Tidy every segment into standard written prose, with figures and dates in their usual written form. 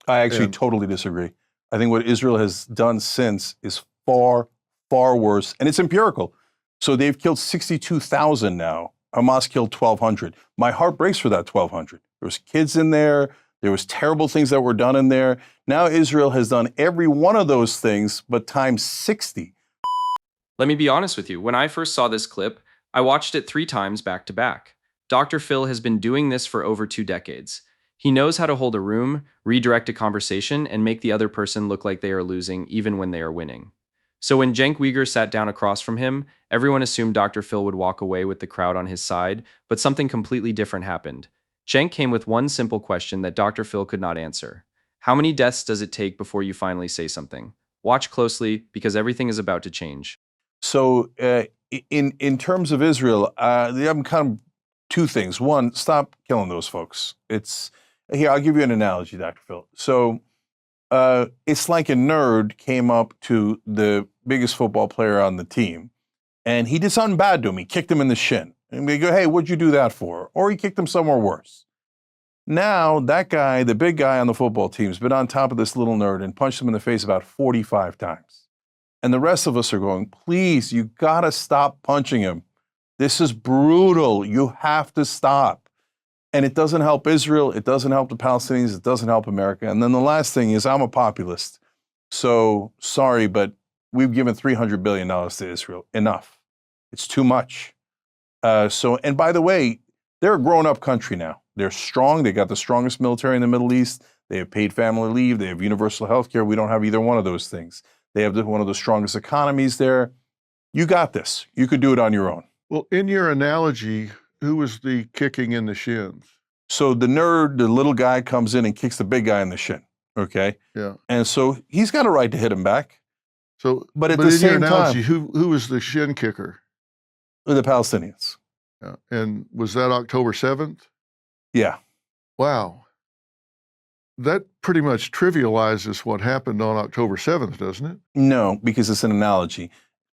I actually And totally disagree. I think what Israel has done since is far, far worse, and it's empirical. So they've killed 62,000 now. Hamas killed 1,200. My heart breaks for that 1,200. There was kids in there. There was terrible things that were done in there. Now Israel has done every one of those things, but times 60. Let me be honest with you. When I first saw this clip, I watched it 3 times back to back. Dr. Phil has been doing this for over 2 decades. He knows how to hold a room, redirect a conversation, and make the other person look like they are losing even when they are winning. So when Cenk Uygur sat down across from him, everyone assumed Dr. Phil would walk away with the crowd on his side, but something completely different happened. Cenk came with one simple question that Dr. Phil could not answer. How many deaths does it take before you finally say something? Watch closely, because everything is about to change. So in terms of Israel, they have kind of two things. One, stop killing those folks. Here, I'll give you an analogy, Dr. Phil. So it's like a nerd came up to the biggest football player on the team, and he did something bad to him. He kicked him in the shin. And we go, hey, what'd you do that for? Or he kicked him somewhere worse. Now, that guy, the big guy on the football team, has been on top of this little nerd and punched him in the face about 45 times. And the rest of us are going, please, you gotta stop punching him. This is brutal. You have to stop. And it doesn't help Israel. It doesn't help the Palestinians. It doesn't help America. And then the last thing is, I'm a populist. So sorry, but we've given $300 billion to Israel. Enough. It's too much. And by the way, they're a grown-up country now. They're strong. They got the strongest military in the Middle East. They have paid family leave. They have universal health care. We don't have either one of those things. They have one of the strongest economies there. You got this. You could do it on your own. well, in your analogy, who was the kicking in the shins? So the nerd, the little guy, comes in and kicks the big guy in the shin. Okay? Yeah. And so he's got a right to hit him back. So, But at the in your same analogy, time, who was the shin kicker? the Palestinians. Yeah. And was that October 7th? Yeah. Wow. That pretty much trivializes what happened on October 7th, doesn't it? No, because it's an analogy.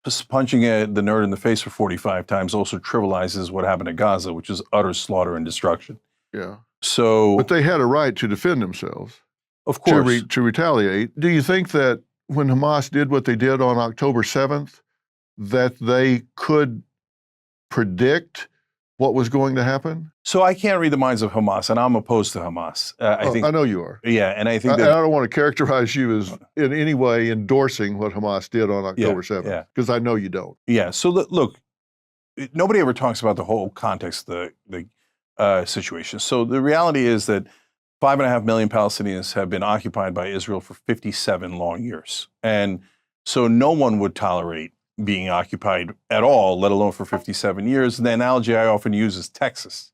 Just punching the nerd in the face for 45 times also trivializes what happened at Gaza, which is utter slaughter and destruction. Yeah. So, But they had a right to defend themselves, of to, course, to retaliate. Do you think that when Hamas did what they did on October 7th, that they could predict what was going to happen? so I can't read the minds of Hamas, and I'm opposed to Hamas. I know you are. Yeah, and I think And that, I don't want to characterize you as in any way endorsing what Hamas did on October 7th, because I know you don't. yeah. So look, nobody ever talks about the whole context of the situation. So the reality is that 5.5 million Palestinians have been occupied by Israel for 57 long years, and so no one would tolerate being occupied at all, let alone for 57 years. And the analogy I often use is Texas.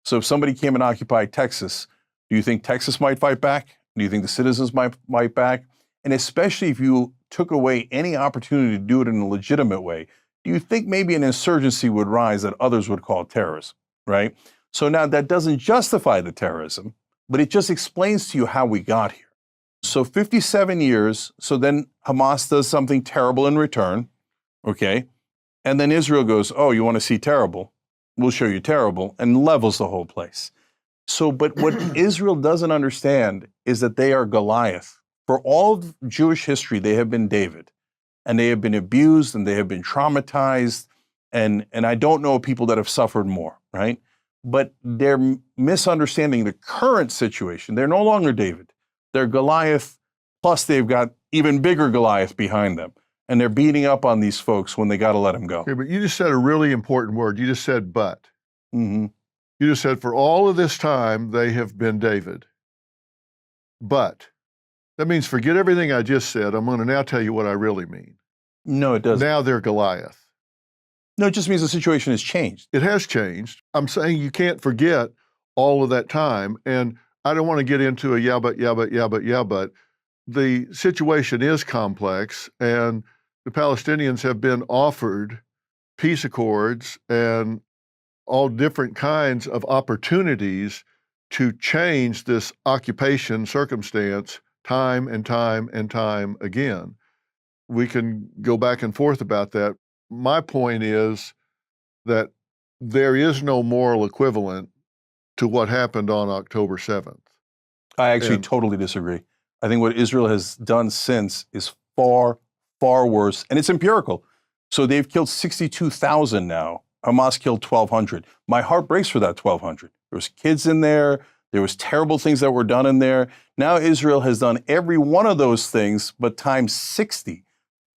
So if somebody came and occupied Texas, do you think Texas might fight back? Do you think the citizens might fight back? And especially if you took away any opportunity to do it in a legitimate way, do you think maybe an insurgency would rise that others would call terrorism, right? So now that doesn't justify the terrorism, but it just explains to you how we got here. So 57 years, so then Hamas does something terrible in return, okay? And then Israel goes, oh, you want to see terrible? We'll show you terrible, and levels the whole place. So, but what Israel doesn't understand is that they are Goliath. For all of Jewish history, they have been David, and they have been abused, and they have been traumatized, and I don't know people that have suffered more, right? But they're misunderstanding the current situation. They're no longer David. They're Goliath, plus they've got even bigger Goliath behind them. And they're beating up on these folks when they got to let them go. Okay, but you just said a really important word. You just said but. Mm-hmm. You just said for all of this time, they have been David. But that means forget everything I just said. I'm going to now tell you what I really mean. No, it doesn't. Now they're Goliath. No, it just means the situation has changed. It has changed. I'm saying you can't forget all of that time. And I don't want to get into a yeah, but. The situation is complex, and the Palestinians have been offered peace accords and all different kinds of opportunities to change this occupation circumstance time and time and time again. We can go back and forth about that. My point is that there is no moral equivalent to what happened on October 7th. I actually totally disagree. I think what Israel has done since is far, far worse, and it's empirical. So they've killed 62,000 now. Hamas killed 1,200. My heart breaks for that 1,200. There was kids in there. There was terrible things that were done in there. Now Israel has done every one of those things, but times 60.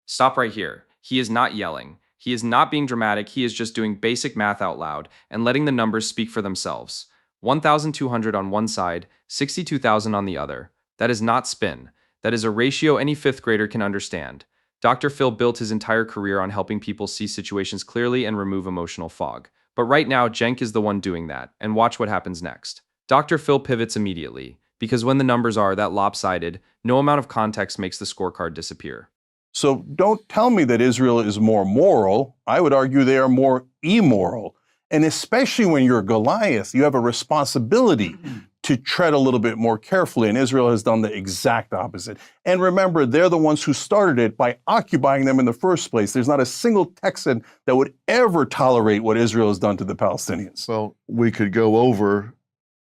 Stop right here. He is not yelling. He is not being dramatic. He is just doing basic math out loud and letting the numbers speak for themselves. 1,200 on one side, 62,000 on the other. That is not spin. That is a ratio any fifth grader can understand. Dr. Phil built his entire career on helping people see situations clearly and remove emotional fog. But right now, Cenk is the one doing that, and watch what happens next. Dr. Phil pivots immediately, because when the numbers are that lopsided, no amount of context makes the scorecard disappear. So don't tell me that Israel is more moral. I would argue they are more immoral. And especially when you're Goliath, you have a responsibility to tread a little bit more carefully. And Israel has done the exact opposite. And remember, they're the ones who started it by occupying them in the first place. There's not a single Texan that would ever tolerate what Israel has done to the Palestinians. Well, we could go over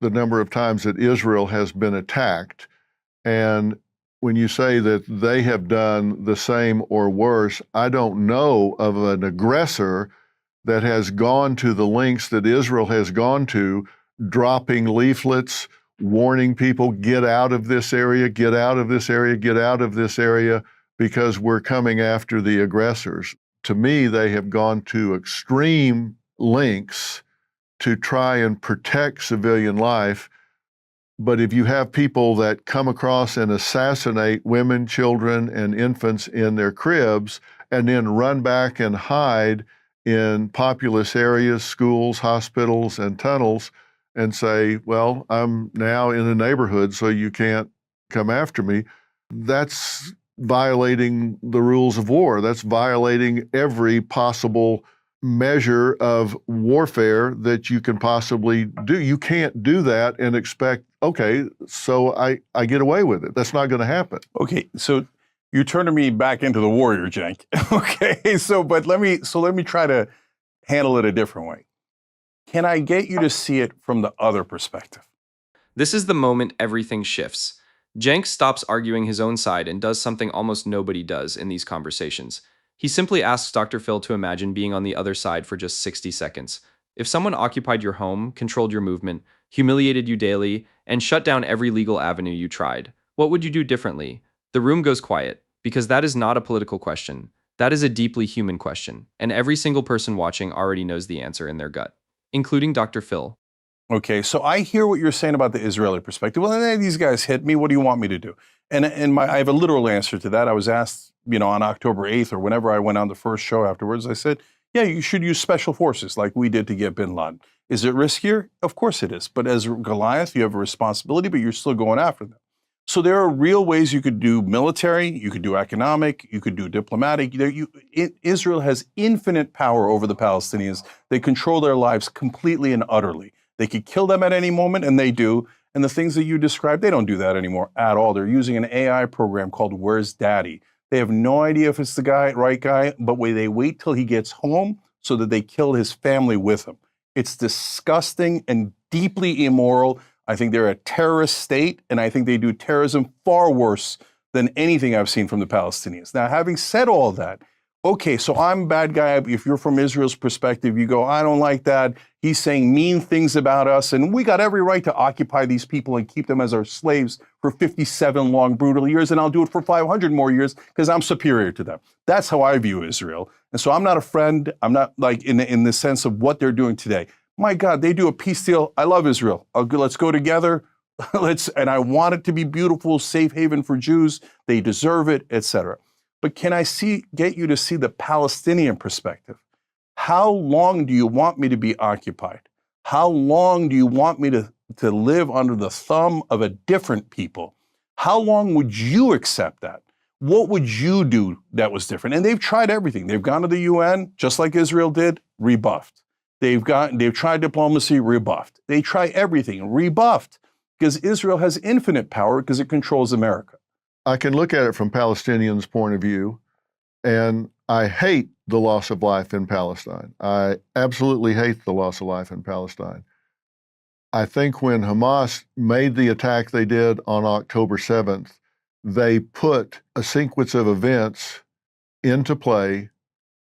the number of times that Israel has been attacked. And when you say that they have done the same or worse, I don't know of an aggressor that has gone to the lengths that Israel has gone to, dropping leaflets, warning people, get out of this area, get out of this area, get out of this area, because we're coming after the aggressors. To me, they have gone to extreme lengths to try and protect civilian life. But if you have people that come across and assassinate women, children, and infants in their cribs, and then run back and hide in populous areas, schools, hospitals, and tunnels, and say, well, I'm now in a neighborhood, so you can't come after me, that's violating the rules of war. That's violating every possible measure of warfare that you can possibly do. You can't do that and expect, okay, so I get away with it. That's not going to happen. Okay, so you're turning me back into the warrior, Cenk. Okay, but let me try to handle it a different way. Can I get you to see it from the other perspective? This is the moment everything shifts. Cenk stops arguing his own side and does something almost nobody does in these conversations. He simply asks Dr. Phil to imagine being on the other side for just 60 seconds. If someone occupied your home, controlled your movement, humiliated you daily, and shut down every legal avenue you tried, what would you do differently? The room goes quiet, because that is not a political question. That is a deeply human question, and every single person watching already knows the answer in their gut, including Dr. Phil. Okay, so I hear what you're saying about the Israeli perspective. Well, hey, these guys hit me. What do you want me to do? And I have a literal answer to that. I was asked, on October 8th or whenever I went on the first show afterwards, I said, yeah, you should use special forces like we did to get bin Laden. Is it riskier? Of course it is. But as Goliath, you have a responsibility, but you're still going after them. So there are real ways you could do military, you could do economic, you could do diplomatic. Israel has infinite power over the Palestinians. They control their lives completely and utterly. They could kill them at any moment, and they do. And the things that you described, they don't do that anymore at all. They're using an AI program called Where's Daddy? They have no idea if it's the right guy, but they wait till he gets home so that they kill his family with him. It's disgusting and deeply immoral. I think they're a terrorist state, and I think they do terrorism far worse than anything I've seen from the Palestinians. Now, having said all that, okay, so I'm a bad guy. If you're from Israel's perspective, you go, I don't like that. He's saying mean things about us, and we got every right to occupy these people and keep them as our slaves for 57 long, brutal years, and I'll do it for 500 more years because I'm superior to them. That's how I view Israel. And so I'm not a friend. I'm not like in the sense of what they're doing today. My God, they do a peace deal. I love Israel. Let's go together. And I want it to be beautiful, safe haven for Jews. They deserve it, etc. But can I get you to see the Palestinian perspective? How long do you want me to be occupied? How long do you want me to live under the thumb of a different people? How long would you accept that? What would you do that was different? And they've tried everything. They've gone to the UN, just like Israel did, rebuffed. They've tried diplomacy, rebuffed. They try everything, rebuffed, because Israel has infinite power because it controls America. I can look at it from Palestinians' point of view, and I hate the loss of life in Palestine. I absolutely hate the loss of life in Palestine. I think when Hamas made the attack they did on October 7th, they put a sequence of events into play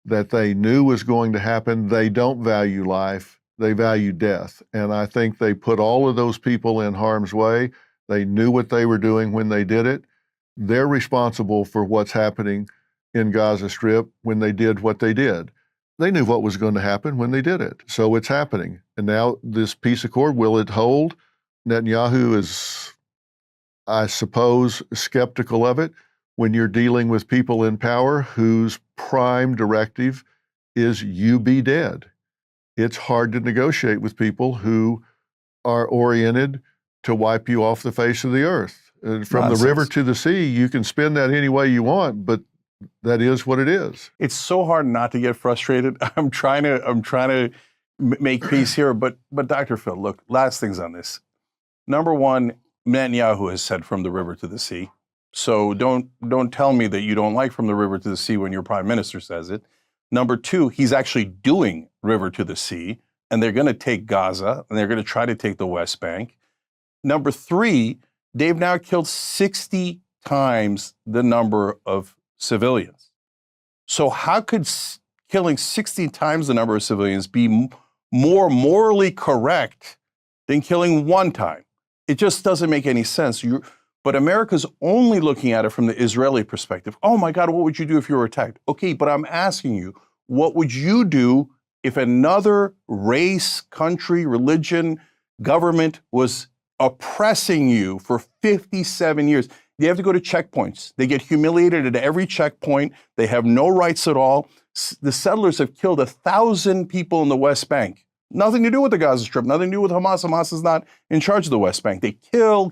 that they knew was going to happen. They don't value life, they value death. And I think they put all of those people in harm's way. They knew what they were doing when they did it. They're responsible for what's happening in Gaza Strip when they did what they did. They knew what was going to happen when they did it. So it's happening. And now this peace accord, will it hold? Netanyahu is, I suppose, skeptical of it when you're dealing with people in power whose prime directive is you be dead. It's hard to negotiate with people who are oriented to wipe you off the face of the earth. From the river to the sea, you can spin that any way you want, but that is what it is. It's so hard not to get frustrated. I'm trying to make peace here, but Dr. Phil, look, last things on this. Number one, Netanyahu has said from the river to the sea. So don't tell me that you don't like from the river to the sea when your prime minister says it. Number two, he's actually doing river to the sea, and they're going to take Gaza, and they're going to try to take the West Bank. Number three, they've now killed 60 times the number of civilians. So how could killing 60 times the number of civilians be more morally correct than killing one time? It just doesn't make any sense. But America's only looking at it from the Israeli perspective. Oh my God, what would you do if you were attacked? Okay, but I'm asking you, what would you do if another race, country, religion, government was oppressing you for 57 years? They have to go to checkpoints. They get humiliated at every checkpoint. They have no rights at all. The settlers have killed 1,000 people in the West Bank. Nothing to do with the Gaza Strip, nothing to do with Hamas. Hamas is not in charge of the West Bank. They kill,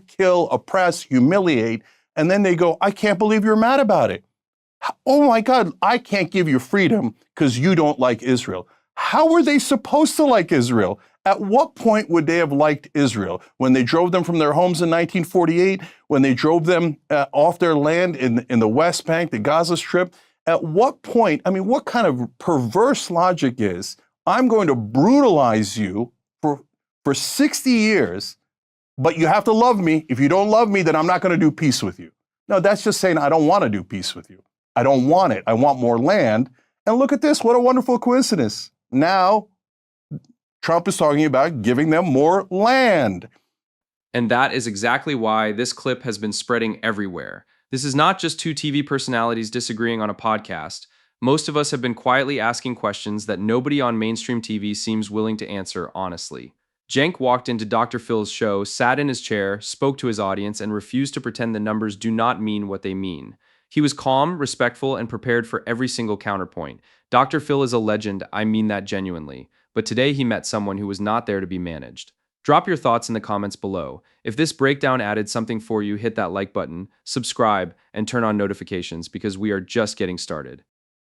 oppress, humiliate, and then they go, I can't believe you're mad about it. Oh my God, I can't give you freedom because you don't like Israel. How were they supposed to like Israel? At what point would they have liked Israel? When they drove them from their homes in 1948? When they drove them off their land in the West Bank, the Gaza Strip? At what point, I mean, what kind of perverse logic is, I'm going to brutalize you for 60 years, but you have to love me. If you don't love me, then I'm not going to do peace with you. No, that's just saying I don't want to do peace with you. I don't want it. I want more land. And look at this. What a wonderful coincidence. Now, Trump is talking about giving them more land. And that is exactly why this clip has been spreading everywhere. This is not just two TV personalities disagreeing on a podcast. Most of us have been quietly asking questions that nobody on mainstream TV seems willing to answer honestly. Cenk walked into Dr. Phil's show, sat in his chair, spoke to his audience, and refused to pretend the numbers do not mean what they mean. He was calm, respectful, and prepared for every single counterpoint. Dr. Phil is a legend, I mean that genuinely. But today he met someone who was not there to be managed. Drop your thoughts in the comments below. If this breakdown added something for you, hit that like button, subscribe, and turn on notifications because we are just getting started.